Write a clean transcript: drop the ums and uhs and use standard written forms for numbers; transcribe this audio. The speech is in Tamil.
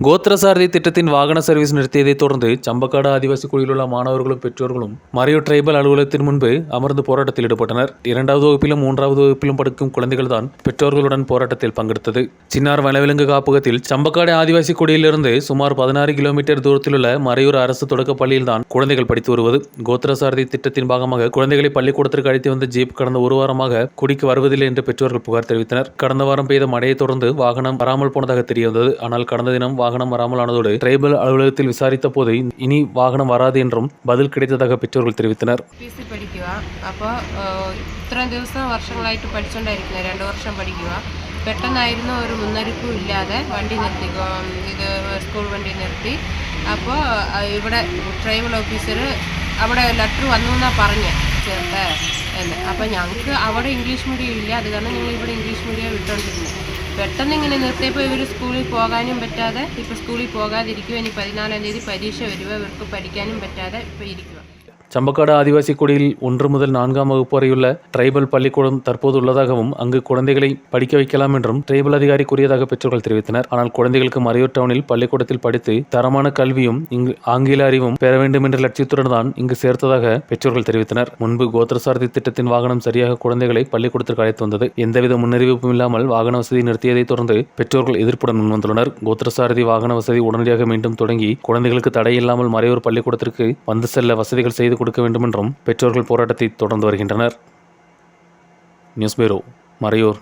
கோத்திரசாரதி திட்டத்தின் வாகன சர்வீஸ் நிறுத்தியதைத் தொடர்ந்து சம்பக்காடு ஆதிவாசி குடியில் உள்ள மாணவர்களும் பெற்றோர்களும் மறையூர் டிரைபல் அலுவலகத்தின் முன்பு அமர்ந்து போராட்டத்தில் ஈடுபட்டனர். 2வது வகுப்பிலும் 3வது வகுப்பிலும் படிக்கும் குழந்தைகள் தான் பெற்றோர்களுடன் போராட்டத்தில் பங்கெடுத்தது. சின்னார் வனவிலங்கு காப்பகத்தில் சம்பக்காடு ஆதிவாசி குடியிலிருந்து சுமார் 16 கிலோமீட்டர் தூரத்தில் உள்ள மறையூர் அரசு தொடக்க பள்ளியில் தான் குழந்தைகள் படித்து வருவது. கோத்திரசாரதி திட்டத்தின் பாகமாக குழந்தைகளை பள்ளிக்கூடத்திற்கு அழைத்து வந்த ஜீப் கடந்த ஒரு வாரமாக குடிக்கு வருவதில்லை என்று பெற்றோர்கள் புகார் தெரிவித்தனர். கடந்த வாரம் பெய்த மழையை தொடர்ந்து வாகனம் வராமல் போனதாக தெரியவந்தது. ஆனால் கடந்த தினம் வாகனம் வராமல் ஆனதோடு டிரைபல் அலுவலகத்தில் விசாரித்த போது இனி வாகனம் வராது என்றும் பதில் கிடைத்ததாக பெற்றோர்கள் தெரிவித்தனர். അപ്പോൾ ഇത്രയും ദിവസം വർഷങ്ങളായിട്ട് പഠിച്ചുകൊണ്ടായിരിക്കുന്നത് 2 വർഷം പഠിക്കുക. പെട്ടെന്നായിരുന്നു ഒരു മുന്നറിയിപ്പും ഇല്ലാതെ വണ്ടി നിർത്തി, ഇത് സ്കൂൾ വണ്ടി നിർത്തി. അപ്പോൾ ഇവിടെ ട്രൈബൽ ഓഫീസർ അവിടെ ലെറ്റർ വന്നു എന്നാണ് പറഞ്ഞത് ചേർത്ത് എന്ന്. അപ്പോൾ ഞങ്ങൾക്ക് അവിടെ ഇംഗ്ലീഷ് മീഡിയം ഇല്ല, അത് കാരണം ഞങ്ങൾ ഇവിടെ ഇംഗ്ലീഷ് മീഡിയം വിട്ടുകൊണ്ടിരുന്നത്. പെട്ടെന്ന് ഇങ്ങനെ നിർത്തിയപ്പോൾ ഇവർ സ്കൂളിൽ പോകാനും പറ്റാതെ ഇപ്പോൾ സ്കൂളിൽ പോകാതിരിക്കുക. ഇനി 14-ാം തീയതി പരീക്ഷ വരിക, ഇവർക്ക് പഠിക്കാനും പറ്റാതെ ഇപ്പോൾ ഇരിക്കുക. சம்பக்காடு ஆதிவாசி குடியில் 1 முதல் 4ஆம் வகுப்பு வரையுள்ள டிரைபல் பள்ளிக்கூடம் தற்போது உள்ளதாகவும் அங்கு குழந்தைகளை படிக்க வைக்கலாம் என்றும் டிரைபல் அதிகாரி கூறியதாக பெற்றோர்கள் தெரிவித்தனர். ஆனால் குழந்தைகளுக்கு மறையூர் டவுனில் பள்ளிக்கூடத்தில் படித்து தரமான கல்வியும் இங்கு ஆங்கில அறிவும் பெற வேண்டும் என்ற லட்சியத்துடன் தான் இங்கு சேர்த்ததாக பெற்றோர்கள் தெரிவித்தனர். முன்பு கோத்திரசாரதி திட்டத்தின் வாகனம் சரியாக குழந்தைகளை பள்ளிக்கூடத்திற்கு அழைத்து வந்தது. எந்தவித முன்னறிவிப்பும் இல்லாமல் வாகன வசதி நிறுத்தியதை தொடர்ந்து பெற்றோர்கள் எதிர்ப்புடன் முன்வந்துள்ளனர். கோத்திரசாரதி வாகன வசதி உடனடியாக மீண்டும் தொடங்கி குழந்தைகளுக்கு தடையில்லாமல் மறையூர் பள்ளிக்கூடத்திற்கு வந்து செல்ல வசதிகள் செய்து கொடுக்க வேண்டும் என்றும் பெற்றோர்கள் போராட்டத்தை தொடர்ந்து வருகின்றனர். News bureau, Maraiyur.